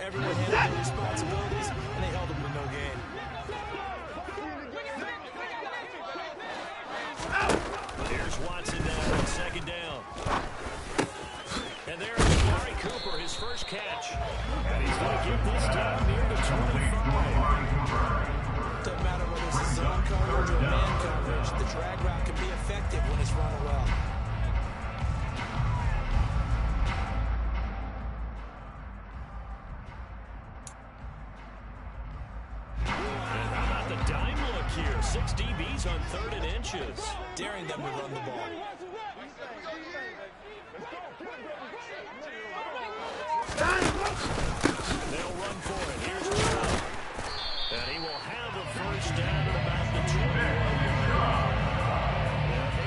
everyone handled their responsibilities, and they held them to no gain. Here's Watson now on second down. And there's Amari Cooper, his first catch. And he's going to get this down near the 25. Doesn't matter whether it's a zone coverage or man coverage, the drag route can be effective when it's run well. And how about the dime look here? 6 DBs on 3rd and inches. Daring them to run the ball. They'll run for it. Here's Brown. And he will have a first down at about the 21-yard line.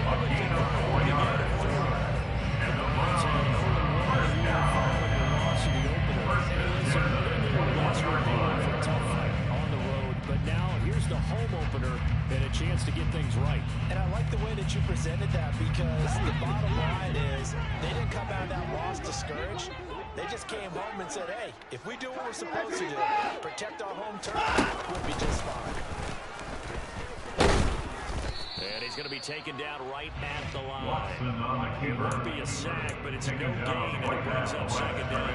A gain of 4 yards. And the Browns had an early run here following the loss in the opener. Last week they went for a tough fight on the road. But now here's the home opener and a chance to get things right. And I like the way that you presented that, because the bottom line is they didn't come out of that loss discouraged. They just came home and said, hey, if we do what we're supposed to do, protect our home turf, we'll be just fine. And he's going to be taken down right at the line. It won't be a sack, but it's no gain, and it brings up second down.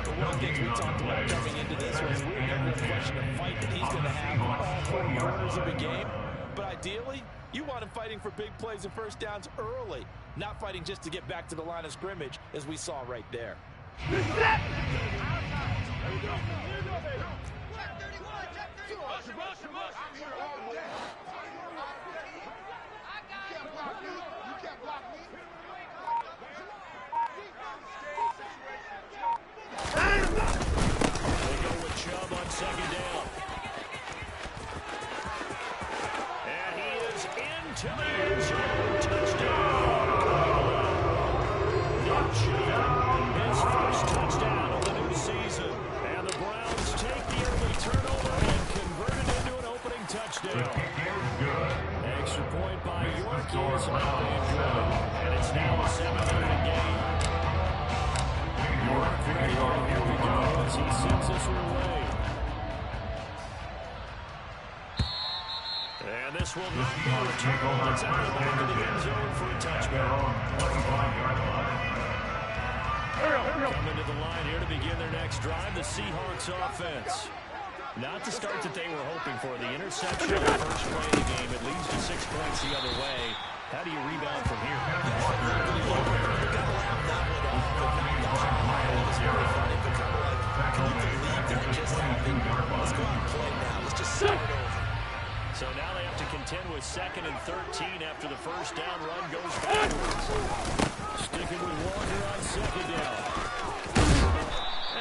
The one of the things we talked about coming into this was we were never question a fight that he's going to have all 4 quarters of a game. But ideally, you want him fighting for big plays and first downs early, not fighting just to get back to the line of scrimmage, as we saw right there. They go with Chubb on second down. And he is into the end zone. Touchdown. Nick Chubb, his first touchdown of the new season. And the Browns take the early turnover and convert it into an opening touchdown. Extra point by York is not being good. And it's now a 7-0 game. York, here we go as he sends us away. And this will not be returned. It's out of the back of the end zone for a touchdown. Coming to the line here to begin their next drive, the Seahawks offense. Not the start that they were hoping for. The interception on the first play of the game. It leads to 6 points the other way. How do you rebound from here? So now they have to contend with 2nd and 13 after the first down run goes backwards. Sticking with Walker on second down.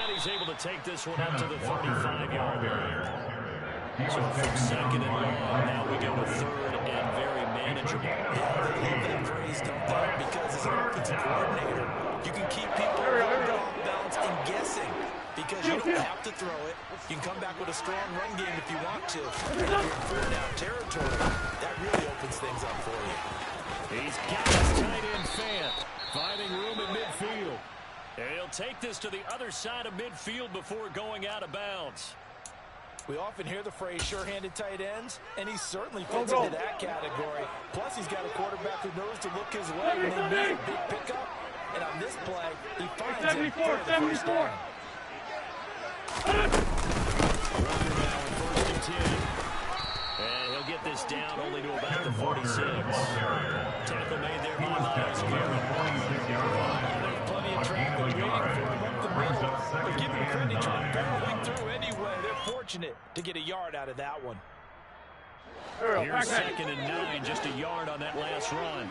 And he's able to take this one up to the 35-yard line. So from 2nd and long, now we go to 3rd and very manageable. Yeah, they love that phrase, don't they? Because as an offensive coordinator, you can keep people off balance and guessing. Because you don't have to throw it. You can come back with a strong run game if you want to. If you're in 4th down territory, that really opens things up for you. He's got his tight end fan, finding room in midfield. And he'll take this to the other side of midfield before going out of bounds. We often hear the phrase sure-handed tight ends, and he certainly fits into that category. Plus, he's got a quarterback who knows to look his way when they need a big pickup. And on this play, he finds it for the first down. Walker now in 1st and 10. And he'll get this down only to about the 46. Tackle made there by Myles Garrett. There's plenty of traffic waiting for him up the middle. But give him credit for barreling through anyway. They're fortunate to get a yard out of that one. Here's 2nd and 9, just a yard on that last run.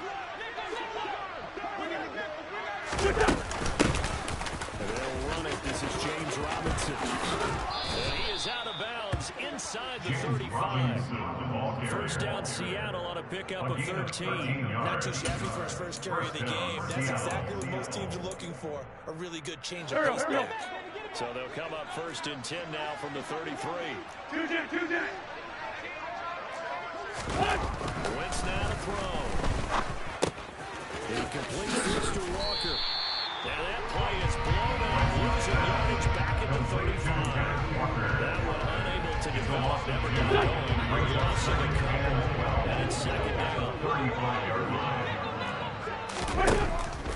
They'll run it. This is James Robinson. And he is out of bounds inside the 35. First down Seattle on a pickup of 13. Not too shabby for his first carry of the game. That's exactly what most teams are looking for. A really good change of pace back. So they'll come up 1st and 10 now from the 33. Wentz now to throw. He completes this to Walker. And that play is blown out, losing yardage back at the 35. handoff never got going. Loss of a couple. And it's second down.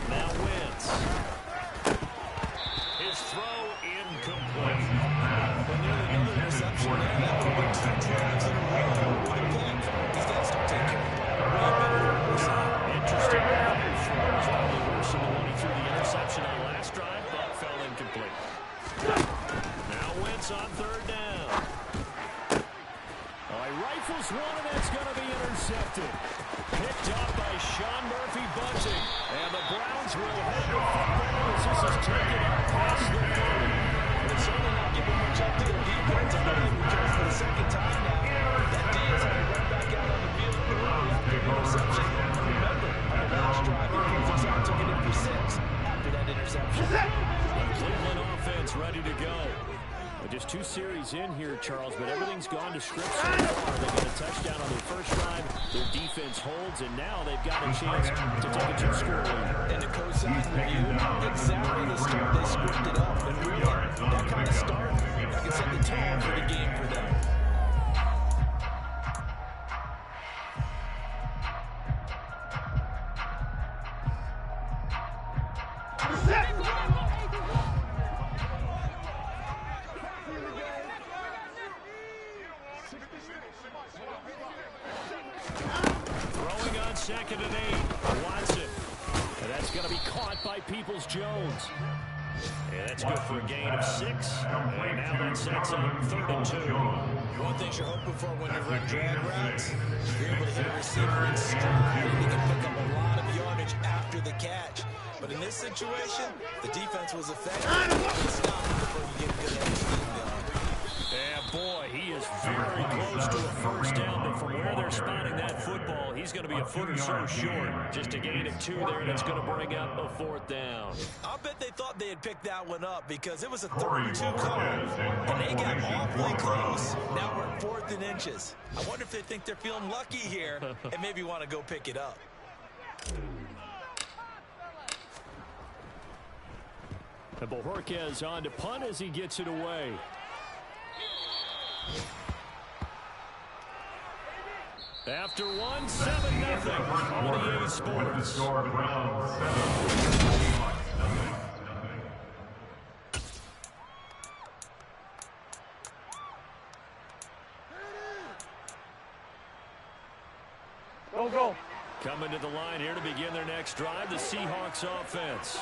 Now Wentz. His throw incomplete. Well, nearly another interception there. That could be 2 drives in a row. Good plan. He's got to start taking care of the ball way better than we're seeing. Interesting. Probably worse than the one he threw the interception on last drive, but fell incomplete. Now Wentz on third down. He rifles one, and that's going to be intercepted. Picked up by Sean Murphy-Bunting. And the Browns will have the football as this is taken up past the 30. They're certainly not giving much up to their defense. I believe because for the second time now, that D has had to run back out on the field early after an interception. Remember, on the last drive, he pulled us out, took it in for 6 after that interception. The Cleveland offense ready to go. Just 2 series in here, Charles, but everything's gone to script so far. They got a touchdown on their first drive. Their defense holds, and now they've got a chance to take a 2-score lead. And to co-sign with you, exactly the start they scripted up. And really, that kind of start, that can set the tone for the game for them. Throwing on 2nd and 8. Watson. And that's going to be caught by Peoples-Jones. And that's good for a gain of 6. And now that sets up 3rd and 2. One thing you're hoping for when you run drag routes, you're able to hit a receiver in stride, and you can pick up a lot of yardage after the catch. But in this situation, the defense was effective. They stopped before you get a good head steam going. Yeah, boy, he is very close to a first down, but from where they're spotting that football, he's going to be a foot or so short. Just a gain of 2 there, and it's going to bring up a 4th down. I'll bet they thought they had picked that one up because it was a 32 call, and they got awfully close. Now we're at 4th and inches. I wonder if they think they're feeling lucky here and maybe want to go pick it up. And Bojorquez on to punt as he gets it away. After 1, 7-0. 28 Sports. Go. Coming to the line here to begin their next drive, the Seahawks offense.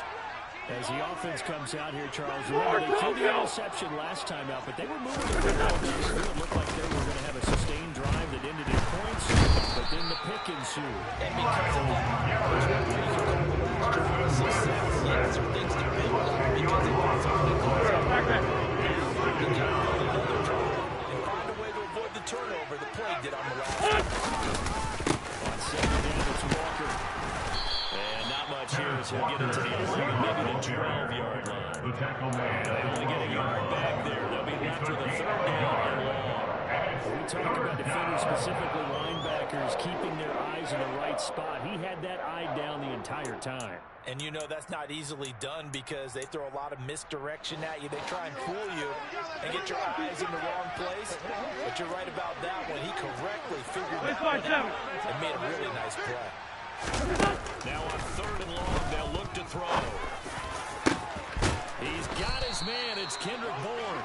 As the offense comes out here, Charles, remember they threw the interception last time out, but they were moving the football down the field. It looked like they were going to have a sustained drive that ended in points, but then the pick ensued. And because of that, which one thing you can call the last drive a success, yes, there are things to build on because it was only close up. Now, you got to build another drive and find a way to avoid the turnover the play did on the last one. On 2nd down, it's Walker. And not much here as he'll get into the 11, maybe the 12-yard line. They only get a yard back there. They'll be left with a 3rd down and long. We talk about defenders, specifically linebackers, keeping their eyes in the right spot. He had that eye down the entire time. And you know that's not easily done because they throw a lot of misdirection at you. They try and fool you and get your eyes in the wrong place. But you're right about that one. He correctly figured that one out and made a really nice play. Now on 3rd and long, they'll look to throw. He's got his man. It's Kendrick Bourne.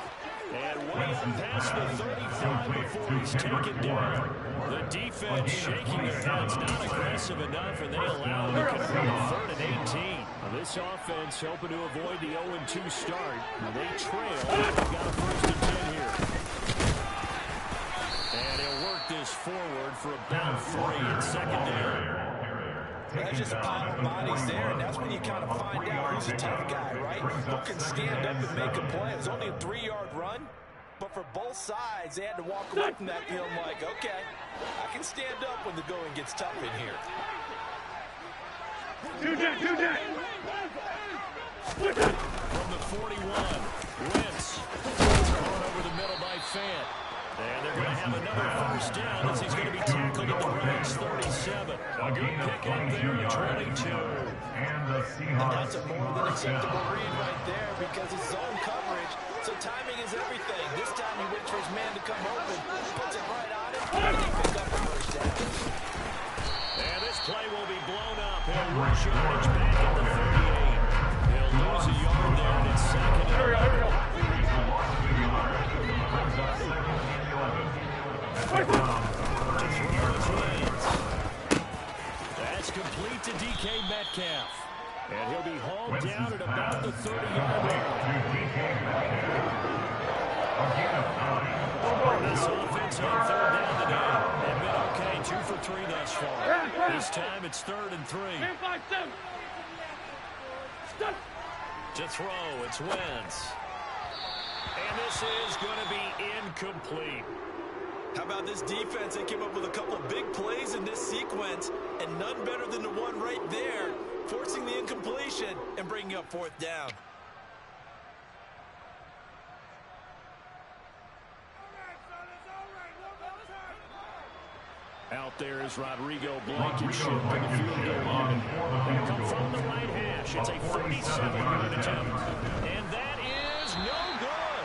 And way up past the 35 before he's taken down. The defense shaking their heads, not aggressive enough, and they allow him to convert a 3rd and 18. Now this offense hoping to avoid the 0-2 start. They trail. They've got a 1st and 10 here. And he'll work this forward for about 3 in 2nd down. That's just a pile of bodies there, and that's when you kind of find out who's a tough guy, right? Who can stand up and make a play. It was only a 3-yard run, but for both sides, they had to walk away from that feeling like, okay, I can stand up when the going gets tough in here. Two dead. From the 41, Wentz. Thrown over the middle by Fant. And they're going to have another 1st down as he's going to be tackled at the Browns 37. A good pick up there at 22. And that's a more than acceptable read right there because it's zone coverage. So timing is everything. This time he waits for his man to come open, puts it right on him, and he picks up the first down. And this play will be blown up. He'll lose yardage back at the 38. He'll lose a yard there, and it's second and 11. That's complete to DK Metcalf. And he'll be hauled down at about the 30-yard line. This offense on third down today. They've been okay, 2 for 3 thus far. This time it's 3rd and 3. To throw, it's Wentz. And this is going to be incomplete. How about this defense? They came up with a couple of big plays in this sequence, and none better than the one right there, forcing the incompletion and bringing up 4th down. Out there is Rodrigo Blankenship in the field goal line. They'll come from the right hash. It's a 47-yard attempt. And that is no good.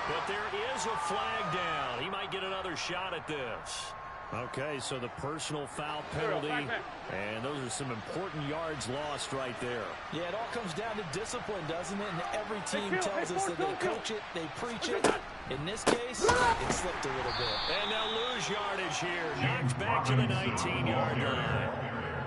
But there is a flag down. He might get another shot at this. Okay, so the personal foul penalty, and those are some important yards lost right there. Yeah, it all comes down to discipline, doesn't it? And every team tells us that they coach it, they preach it. In this case, it slipped a little bit. And they'll lose yardage here. Knocked back to the 19-yard line.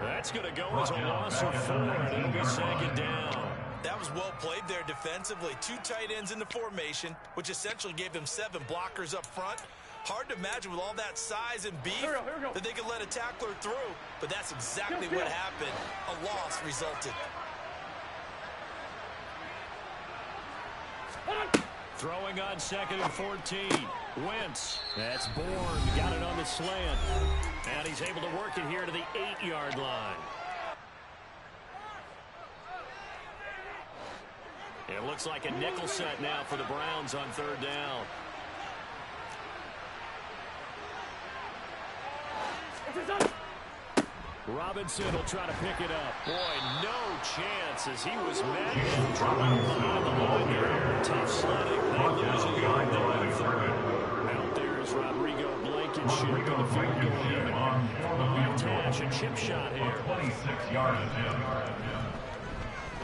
That's going to go as a loss of 4, and it'll be 2nd down. That was well played there defensively. 2 tight ends in the formation, which essentially gave them 7 blockers up front. Hard to imagine with all that size and beef that they could let a tackler through, but that's exactly what happened. A loss resulted. Throwing on 2nd and 14. Wentz. That's Bourne. Got it on the slant. And he's able to work it here to the 8-yard line. It looks like a nickel set now for the Browns on 3rd down. Robinson will try to pick it up. Boy, no chance as he was mad and dropped behind the line there. Tough sledding. They lose a yard there on 3rd. Out there is Rodrigo Blankenship in the field goal unit. Left hash, a chip shot here. 26-yard attempt.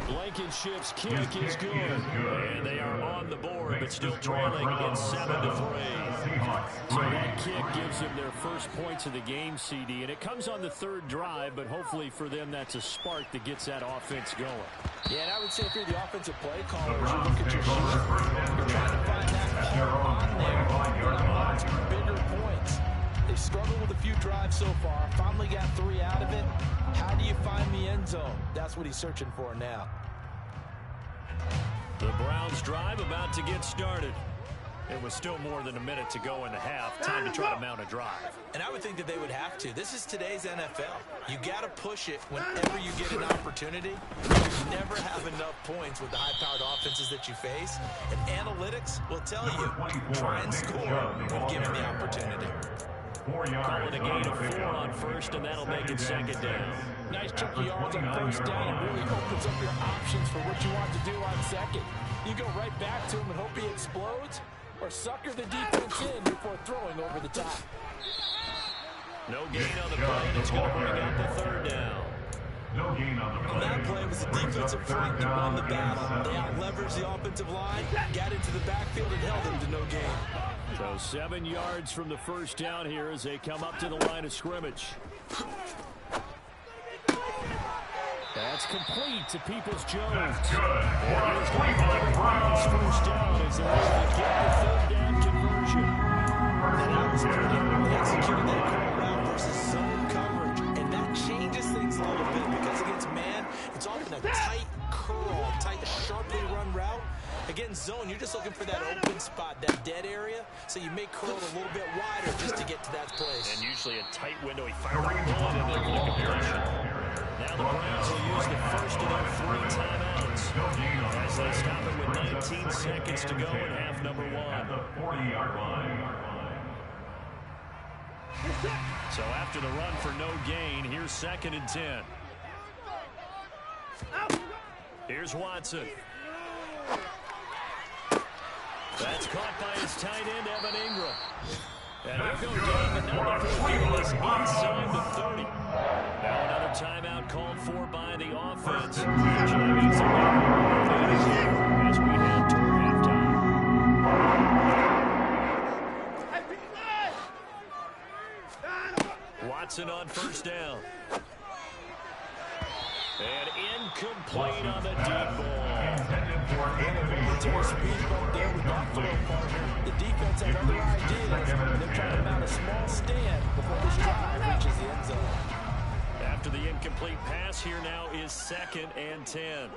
Blankenship's kick is good. And they are on the board, but still trailing in 7-3. So that kick gives them their first points of the game, CD. And it comes on the 3rd drive, but hopefully for them that's a spark that gets that offense going. Yeah, and I would say if you're the offensive play caller, as you look at your sheet, you're trying to find that hole on there that allows for bigger points. They struggled with a few drives so far, finally got 3 out of it. How do you find the end zone? That's what he's searching for now. The Browns drive about to get started. It was still more than a minute to go in the half. Time to try to mount a drive. And I would think that they would have to. This is today's NFL. You got to push it whenever you get an opportunity. You never have enough points with the high-powered offenses that you face. And analytics will tell you, try and score when given the opportunity. Call it a gain of 4 on 1st, and that'll make it 2nd down. Nice chunky yards on 1st down. It really opens up your options for what you want to do on 2nd. You go right back to him and hope he explodes, or sucker the defense in before throwing over the top. No gain on the play, and it's going to bring out the 3rd down. No gain on the play. And that play was the defensive front that won the battle. They out-leveraged the offensive line, got into the backfield, and held them to no gain. So 7 yards from the 1st down here as they come up to the line of scrimmage. That's complete to Peoples-Jones. That's good. Here's going to be the Browns' 1st down as they're able to get the 3rd down conversion. And that was pretty. They executed that curl route versus zone coverage, and that changes things a little bit because against man, it's often a tight curl, tight, sharply run route. Against zone, you're just looking for that open spot, that dead area, so you may curl it a little bit wider just to get to that place. And usually a tight window. He fired a bullet in there for the completion. Now the Browns will use the first of their 3 timeouts as they stop it with 19 seconds to go in half number 1. At the 40-yard line. So after the run for no gain, here's 2nd and 10. Here's Watson. That's caught by his tight end, Evan Ingram. And he'll go down, but now the field is inside the 30. Now another timeout called for by the offense. Usually means they're going to as we head toward halftime. Watson on first down. And incomplete on the deep ball. Speed bump there with that throw partner. The defense had other ideas. They're trying to mount a small stand before this drive reaches the end zone. After the incomplete pass, here now is 2nd and 10.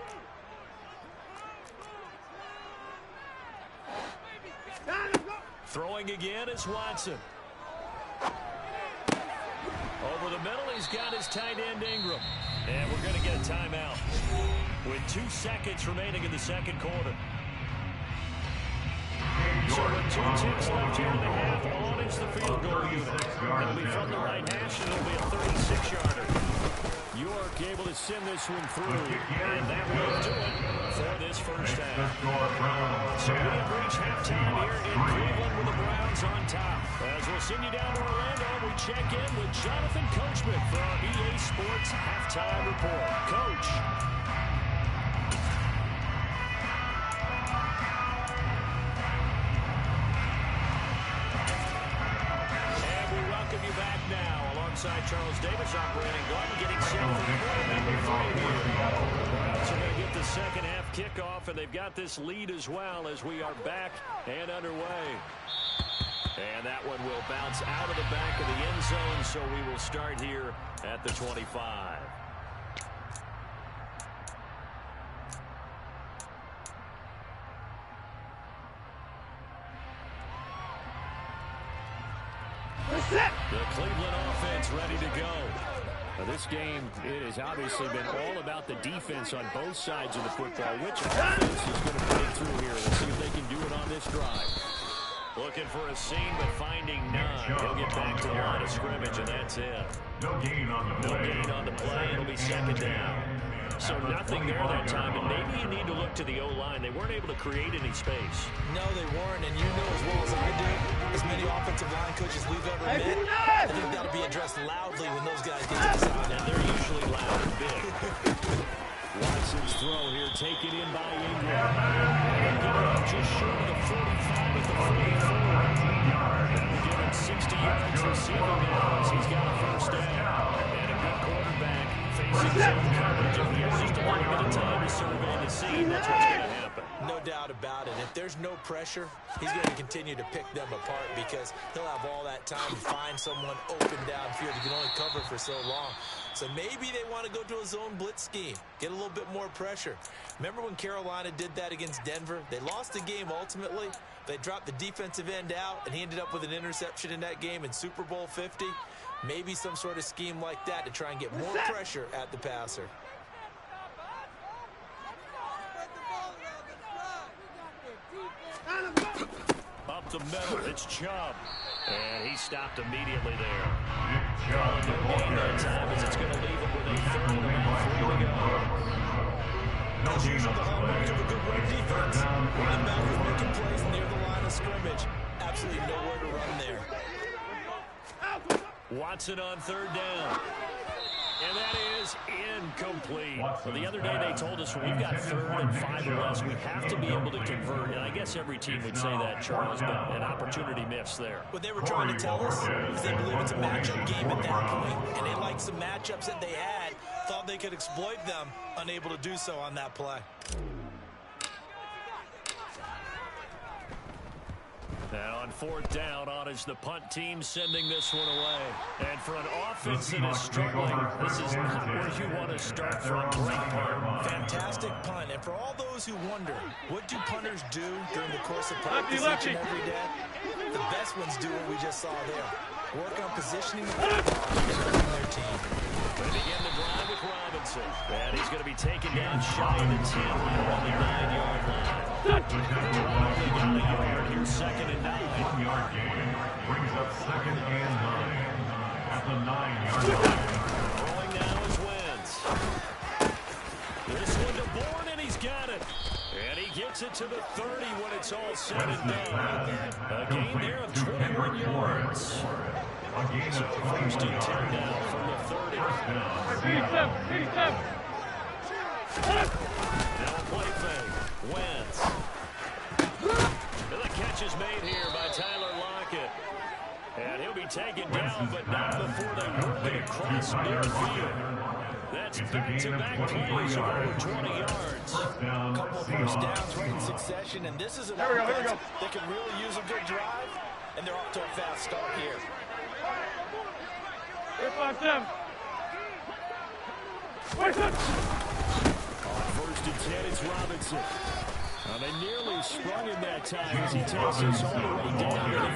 Throwing again is Watson. Over the middle, he's got his tight end Ingram. And we're going to get a timeout with 2 seconds remaining in the second quarter. So with 2 ticks left here in the half, on is the field goal unit. It'll be from the right hash, and it'll be a 36-yarder. York able to send this one through, and that will do it for this first half. So we have reached halftime here in Cleveland with the Browns on top. As we'll send you down to Orlando, we check in with Jonathan Coachman for our EA Sports Halftime Report. Coach. And we welcome you back now alongside Charles Davis, operating Gordon, getting set for quarter number 3 here. The Browns are going to get the second half kickoff, and they've got this lead as well as we are back and underway. And that one will bounce out of the back of the end zone, so we will start here at the 25. The Cleveland offense ready to go. Now this game, it has obviously been all about the defense on both sides of the football. Which offense is going to break through here? Let's see if they can do it on this drive. Looking for a seam, but finding none. He'll get back to the line of scrimmage, and that's it. No gain on the play. No gain on the play. It'll be 2nd down. So nothing there that time, and maybe you need to look to the O-line. They weren't able to create any space. No, they weren't, and you know as well as I do, as many offensive line coaches we've ever met, I think that'll be addressed loudly when those guys get inside. And they're usually loud and big. Watson's throw here taken in by Ingram. Just short of the 45 at the 44. That'll give him 60 yards receiving yards. He's got a first down. And a good quarterback facing zone coverage. If there's just a little bit of time to survey the scene, that's what's going to happen. No doubt about it. If there's no pressure, he's going to continue to pick them apart because he'll have all that time to find someone open downfield. He can only cover for so long. So maybe they want to go to a zone blitz scheme, get a little bit more pressure. Remember when Carolina did that against Denver? They lost the game ultimately. They dropped the defensive end out, and he ended up with an interception in that game in Super Bowl 50. Maybe some sort of scheme like that to try and get more pressure at the passer. Up the middle, it's Chubb. And he stopped immediately there. Calling no gain that time as it's going to leave it with a 3rd and about 3 to go. As usual, the hallmarks of a good run defense. Running back is making plays near the line of scrimmage. Absolutely nowhere to run there. Watson on 3rd down. And that is incomplete. Well, the other day they told us when we've got 3rd and 5 or less, we have to be able to convert. And I guess every team would say that, Charles, but an opportunity missed there. What they were trying to tell us is they believe it's a matchup game at that point, and they liked some matchups that they had, thought they could exploit them, unable to do so on that play. And on 4th down, on is the punt team sending this one away. And for an offense that is struggling, this is not where you want to start from. Great punt. Fantastic punt. And for all those who wonder, what do punters do during the course of practice each and every day? The best ones do what we just saw there. Work on positioning the football and helping their team. They begin the drive with Robinson. And he's going to be taken down shy of the 10 on the 9-yard line. Probably got a yard here, 2nd and 9. 1-yard gain brings up 2nd and 9 at the 9-yard line. Throwing now is Wentz. This one to Bourne, and he's got it. And he gets gets it to the 30 when it's all said and done. A gain there of 21 yards. So first and 10 now from the 30. Now a play fake. Wentz. And the catch is made here by Tyler Lockett. And he'll be taken down, but not before they work it across midfield. That's back-to-back plays of over 20 yards. A couple of first downs right in succession, and this is an offense that can really use a good drive, and they're off to a fast start here. On first and 10, it's Robinson. They nearly sprung him that time as he takes us all the way down to the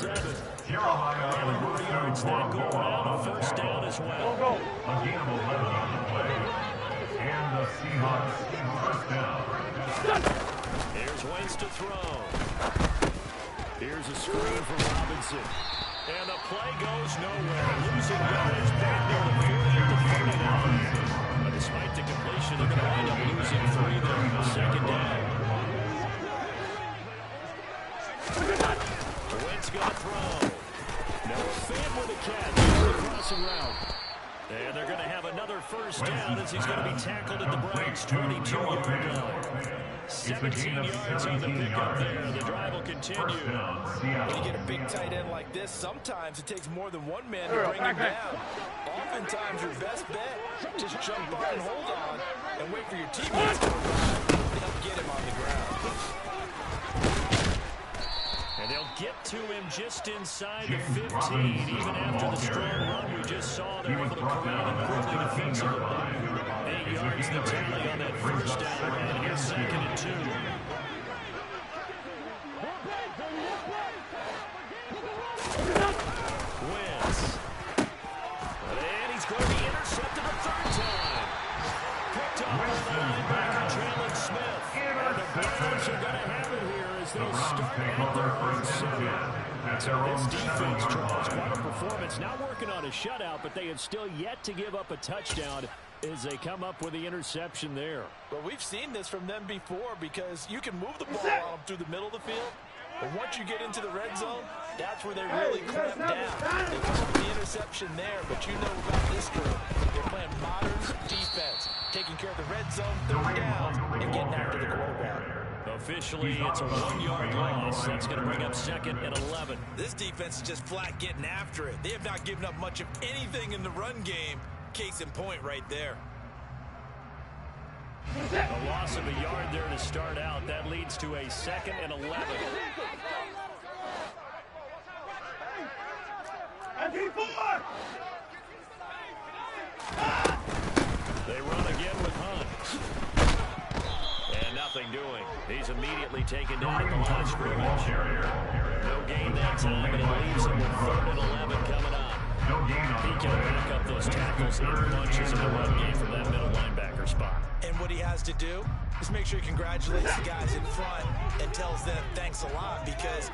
37. Nearly 40 yards that go around a first down as well. A gain of 11 on the play. And the Seahawks first down. Here's Wentz to throw. Here's a screen for Robinson. And the play goes nowhere. Losing yards back near the 40 at the 39. But despite the completion, they're going to wind up losing 3 there. Second down. Wentz going to throw. Now a fan with a catch. The crossing route. And they're going to have another first down as he's going to be tackled at the Browns' 22-yard line. 17 yards on the pickup there. The drive will continue. When you get a big tight end like this, sometimes it takes more than one man to bring him down. Oftentimes, your best bet, just jump up and hold on and wait for your teammates to arrive. They'll get him on the ground. And they'll get to him just inside the 15, even after the strong run we just saw. They're able to corral him quickly defensively. 8 yards the tally on that first down run. Here's second and 2. Wentz. And he's going to be intercepted a third time. Picked up by the linebacker, Jalen Smith. And the Browns are going to have it here as they start at their own 7. This defense, Charles, quite a performance. Not working on a shutout, but they have still yet to give up a touchdown as they come up with the interception there. Well, we've seen this from them before because you can move the ball on them through the middle of the field, but once you get into the red zone, that's where they really clamp down. They come up with the interception there, but you know about this group. They're playing modern defense, taking care of the red zone, third down, and getting after the quarterback. Officially, it's a 1-yard loss. That's going to bring up second and 11. This defense is just flat getting after it. They have not given up much of anything in the run game. Case in point right there. A loss of a yard there to start out. That leads to a second and 11. They run again with Hunt. And nothing doing. He's immediately taken down at the line of scrimmage. No gain that time, and it leaves him with 3rd and 11 coming up. He can back up those tackles and punches in the run game from that middle linebacker spot. And what he has to do is make sure he congratulates the guys in front and tells them thanks a lot, because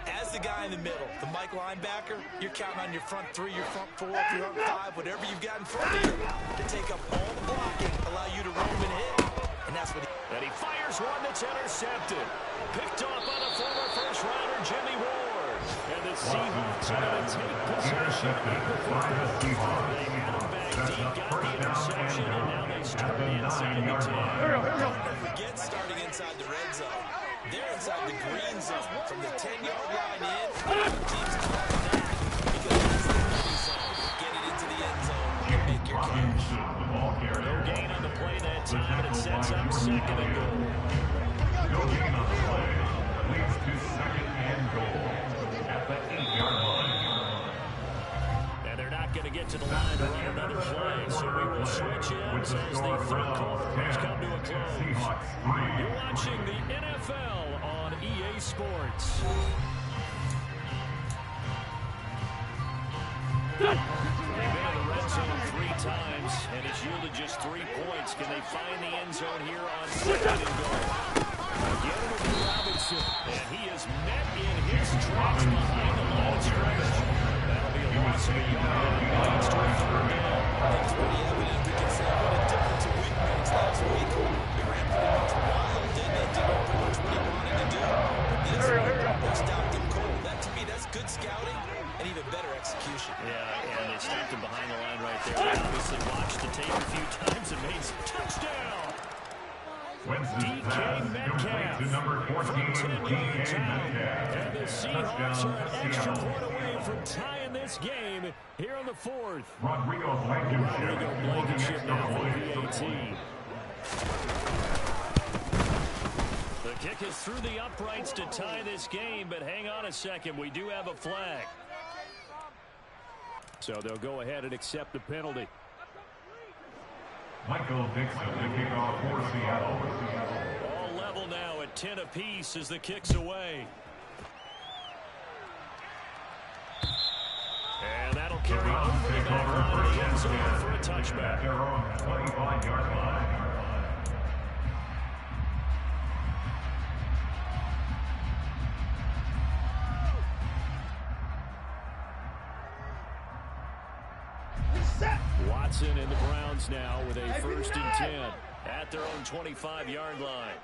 as the guy in the middle, the Mike linebacker, you're counting on your front 3, your front 4, your front 5, whatever you've got in front of you to take up all the blocking, allow you to roam and hit. And that's what And he fires one that's intercepted. Picked off by the former first-rounder Jimmy Ward. And the Seahawks are going to take possession. They had him back deep, got the interception, and now they start inside the 10. Don't forget starting inside the red zone. They're inside the green zone. From the 10-yard line in, the team's calling that because that's the money zone. Get it into the end zone and make your catch. No gain on the play that time, but it sets up second and goal. No gain on the play. Leads to second and goal at the 8-yard line. And they're not going to get to the line to run another play, so we will switch ends as the third quarter has come to a close. You're watching the NFL on EA Sports. They've been in the red zone 3 times, and it's yielded just 3 points. Can they find the end zone here on second and goal? Again with Robinson, and he is met in his tracks behind the line of scrimmage. That'll be a loss of a yard, and it leads to a 3rd down. It's pretty evident. We can say what a difference a week makes. Last week, they ran pretty much wild, didn't they? Did pretty much Yeah, and they stopped him behind the line right there. They obviously watched the tape a few times and made some touchdown. DK Metcalf to number 14, from 10 yards out. Metcalf. And the Seahawks are an extra point away from tying this game here in the fourth. Rodrigo Blankenship now for PAT. The kick is through the uprights to tie this game, but hang on a second. We do have a flag. So they'll go ahead and accept the penalty. Michael Dixon, the kickoff for Seattle. All level now at 10 apiece as the kick's away. And that'll carry over the back line of the end zone for a touchback. They're on the 25-yard line. Watson and the Browns now with a 1st and 10 at their own 25-yard line.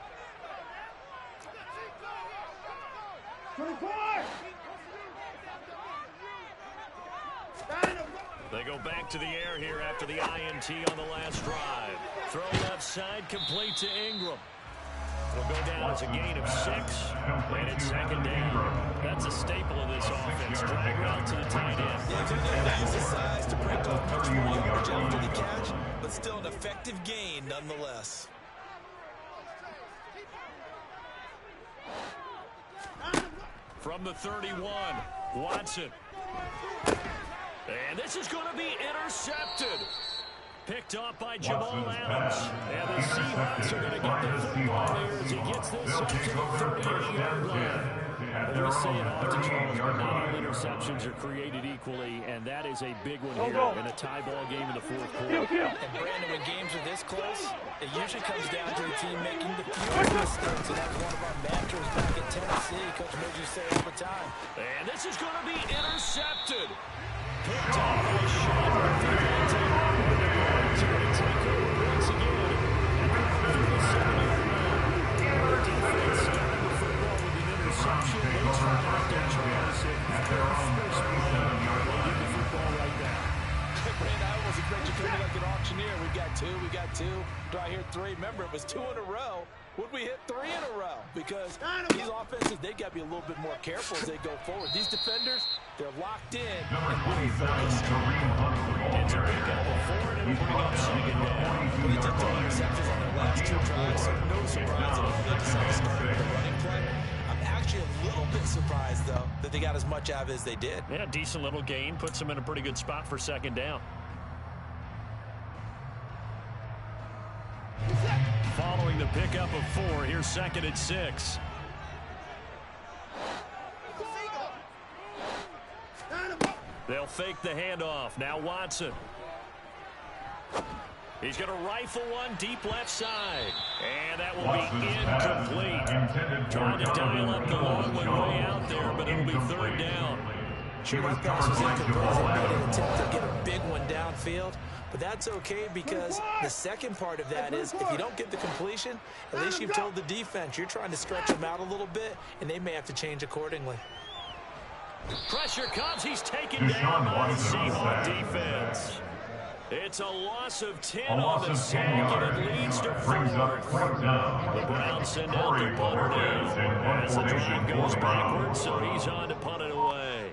24! They go back to the air here after the INT on the last drive. Throw left side, complete to Ingram. It'll go down as a gain of 6, and it's 2nd down. That's a staple of this offense. Drag route to the tight end. Yeah, they didn't use the size to break off much yardage after the catch, but still an effective gain nonetheless. From the 31, Watson. And this is going to be intercepted. Picked off by Jamal Adams. And the Seahawks are going to get the football here as he gets this up to the 38-yard line. We say it often, Charles, but not all interceptions are created equally, and that is a big one here in a tie ball game in the fourth quarter. And Brandon, when games are this close, it usually comes down to the team making the fewest mistakes, and that's one of our mantras back in Tennessee. Coach Midge used to say all the time. And this is going to be intercepted. Picked off by Sean. Are going to take over once again. Through the 7-yard line. The defense started the football with an interception. They turned out their Charles and first play. They get the football right now. Brandon, I almost expect you to come in like an auctioneer. We got two. Do I hear 3? Remember, it was 2 in a row. Would we hit 3 in a row? Because these offenses, they got to be a little bit more careful as they go forward. These defenders, they're locked in. Number 27, Kareem Hunt. It's a big up of 4, and it'll bring up 2nd down. They took 3 interceptions on their last 2 drives, so no surprise at all. They decided to start with a running play. I'm actually a little bit surprised, though, that they got as much out of it as they did. Yeah, decent little gain. Puts them in a pretty good spot for 2nd down. Following the pickup of 4, here's 2nd and 6. They'll fake the handoff. Now Watson. He's going to rifle one deep left side. And that will be incomplete. Trying to dial up the long one way out there, but it'll be 3rd down. Sure, that pass was incomplete. They made an attempt to get a big one downfield. But that's okay because the second part of that is if you don't get the completion, at least you've told the defense you're trying to stretch them out a little bit, and they may have to change accordingly. Pressure comes. He's taken down by the Seahawks defense. It's a loss of 10 on the sack, and it leads to 4th. The Browns send out the punter now as the drive goes backwards, so he's on to punt it away.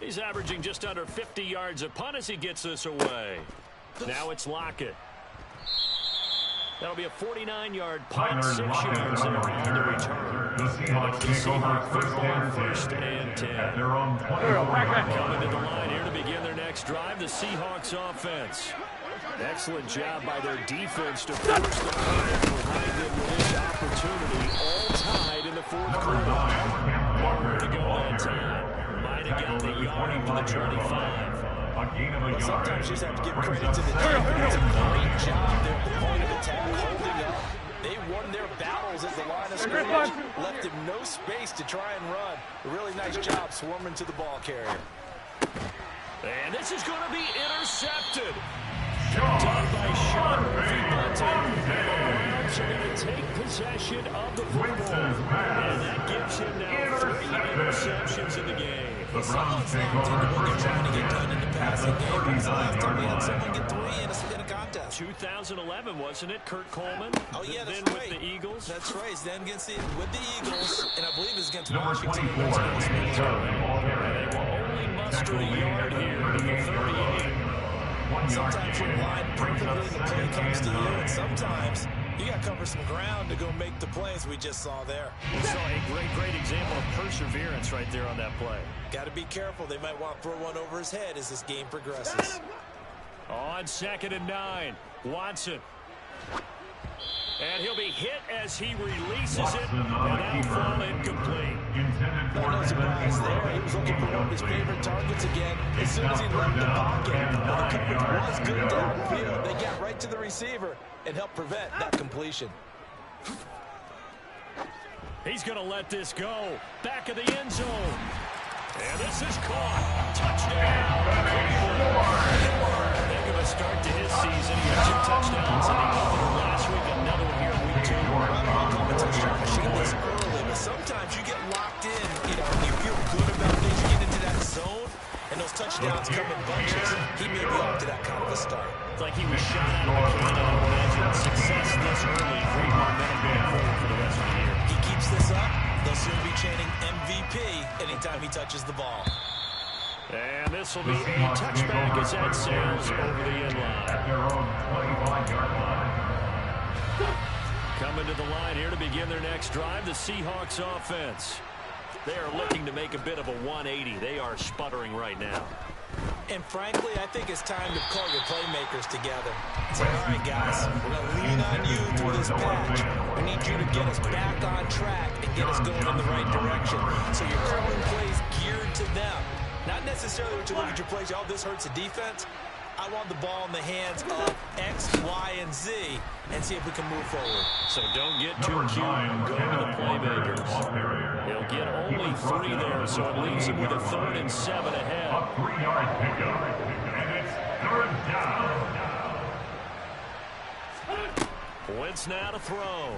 He's averaging just under 50 yards a punt as he gets this away. Now it's Lockett. That'll be a 49-yard punt, 6 yards there on the return. The Seahawks take over Football 1st and 10. at their own 24-yard Coming to the line here to begin their next drive, the Seahawks offense. Excellent job by their defense to force the punt and provide them with this opportunity, all tied in the fourth quarter. Nowhere to go that time. Might have gotten a yard into the 25. Well, sometimes you just have to give credit to the defense. A great job there at the point of attack, holding up. They won their battles at the line of scrimmage, left him no space to try and run. A really nice job swarming to the ball carrier. And this is going to be intercepted. Picked up by Sean Murphy-Bunting. The Browns Chiefs are going to take possession of the football. And that gives him now 3 interceptions in the game. Someone's locked into what they're trying to get done in the passing game. When's the last time we had someone get 3 in a contest? 2011, wasn't it? Kurt Coleman. Oh, yeah, that's then right. with the Eagles. That's right. Then with the Eagles, and I believe it's against Number Washington. 24, They will only muster a yard here to the 38. 1 yard Sometimes you're lined perfectly and the play comes to you, and sometimes you got to cover some ground to go make the plays we just saw there. We saw a great example of perseverance right there on that play. Got to be careful. They might want to throw one over his head as this game progresses. On 2nd and 9, Watson. And he'll be hit as he releases it, and that'll fall incomplete. No surprise there. He was looking for one of his favorite targets again. As soon as he left the pocket, the coverage was good downfield. They got right to the receiver and helped prevent that completion. He's going to let this go. Back of the end zone. And this is caught. Touchdown. Think of a start to his season. He had 2 touchdowns in the opener last week. Another one here in week 2. A touchdown machine this early, but sometimes you get locked in. You feel good about things. You get into that zone, and those touchdowns come in bunches. He may be off to that kind of a start. It's like he was shot out of a cannon. I would imagine success this early. Great momentum going forward for the rest of the year. He keeps this up, they'll soon be chanting MVP anytime he touches the ball. And this will be a touchback as that sails over the end line. At their own 25-yard line. Coming to the line here to begin their next drive, the Seahawks offense. They are looking to make a bit of a 180. They are sputtering right now. And frankly, I think it's time to call your playmakers together. Say, all right, guys, we're going to lean on you through this patch. We need you to get us back on track and get us going in the right direction. So you're calling plays geared to them. Not necessarily when you look at your plays, oh, this hurts the defense. I want the ball in the hands of X, Y, and Z and see if we can move forward. So don't get too cute. Go to the playmakers. He'll get only 3 there, so it leaves him with a 3rd and 7 ahead. A 3-yard pickup, and it's 3rd down. Wentz now to throw.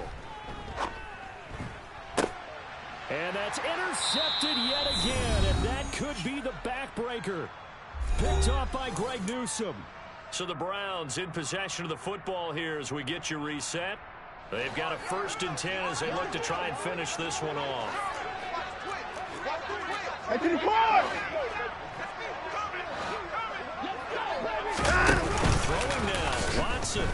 And that's intercepted yet again, and that could be the backbreaker. Picked off by Greg Newsome. So the Browns in possession of the football here as we get you reset. They've got a 1st and 10 as they look to try and finish this one off. Throwing now, Watson.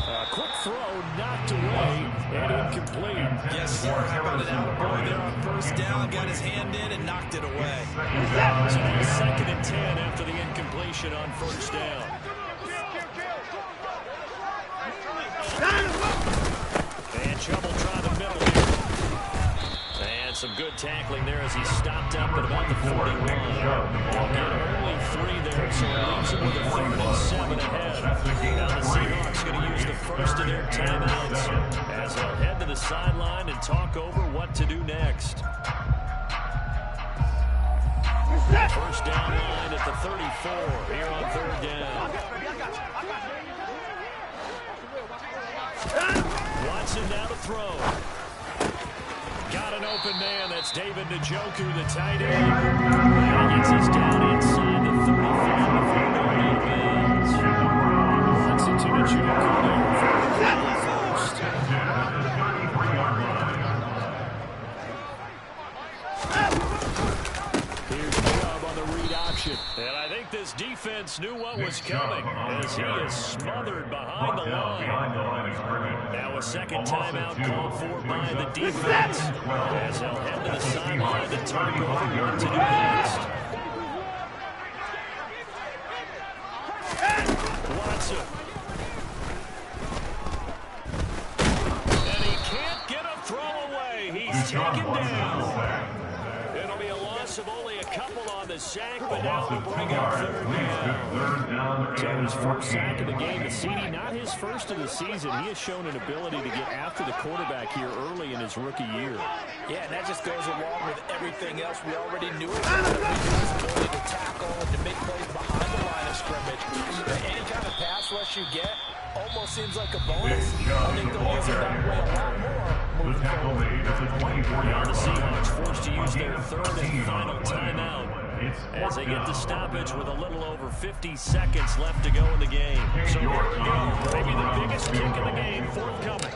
A quick throw knocked away and incomplete. Yes, sir. How about an out-boy there on 1st down, got his hand in and knocked it away. So now 2nd and 10 after the incompletion on 1st down. And trouble trying the middle here. And some good tackling there as he stopped up at about the 41. Again, only 3 there, so it leaves him with a 3rd and 7 ahead. Now the Seahawks going to use the first of their timeouts as they'll head to the sideline and talk over what to do next. First down line at the 34 here on 3rd down. Watson now to throw. Got an open man. That's David Njoku, the tight end. And he gets us down inside the 35 before going out of bounds. Watson to Njoku there for the first. Here's Chubb on the read option. And I think this defense knew what was coming as he is smothered behind the line. Now a 2nd timeout called for by the defense as they'll head to the sideline to talk over what to do next. Watson. And he can't get a throw away. He's taken down. It'll be a loss of only a couple on the sack, but now we'll bring up 3rd down. So his 1st sack of the game to CD, not his 1st of the season. He has shown an ability to get after the quarterback here early in his rookie year. Yeah, and that just goes along with everything else we already knew about him. His ability to tackle and to make plays behind the line of scrimmage. Any kind of pass rush you get, almost seems like a bonus. I think they'll use it that way a lot more The moving tackle forward. made at the 24-yard The line. Seahawks forced to use their third and 13 final on the play. timeout It's as they get the fourth down. stoppage with a little over 50 seconds left to go in the game. So here we go. Maybe the biggest kick in the game forthcoming.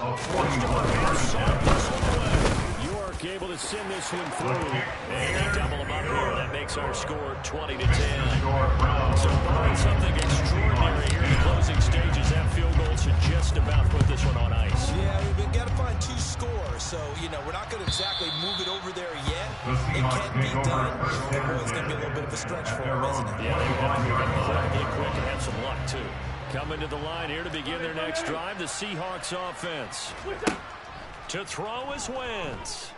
York able to send this one through. And they double them up here. That makes our score 20-10. So barring something extraordinary here in the closing stages, that field goal should just about put this one on ice. Yeah, we've got to find 2 scores. So, we're not going to exactly move it over there yet. It can be done. But boy, it's going to be a little bit of a stretch for them, isn't it? Yeah, they're going to be incredibly quick and have some luck, too. Coming to the line here to begin their next drive, the Seahawks offense. To throw is Wentz.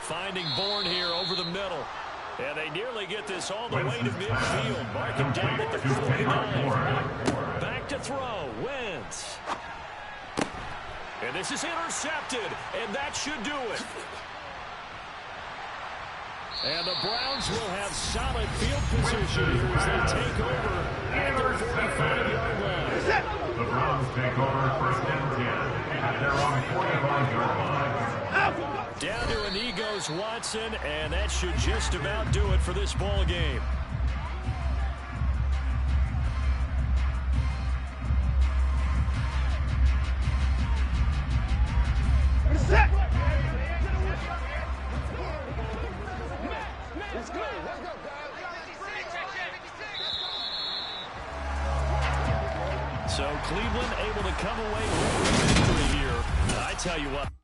Finding Bourne here over the middle. And they nearly get this all the way to midfield. Marking down at the 49. Back to throw. Wentz. And this is intercepted. And that should do it. And the Browns will have solid field position here as they take over at their 45-yard line. The Browns take over first and 10 at their own 45-yard line. Down to a knee goes Watson, and that should just about do it for this ball game. Set. So Cleveland able to come away with a victory here. I tell you what.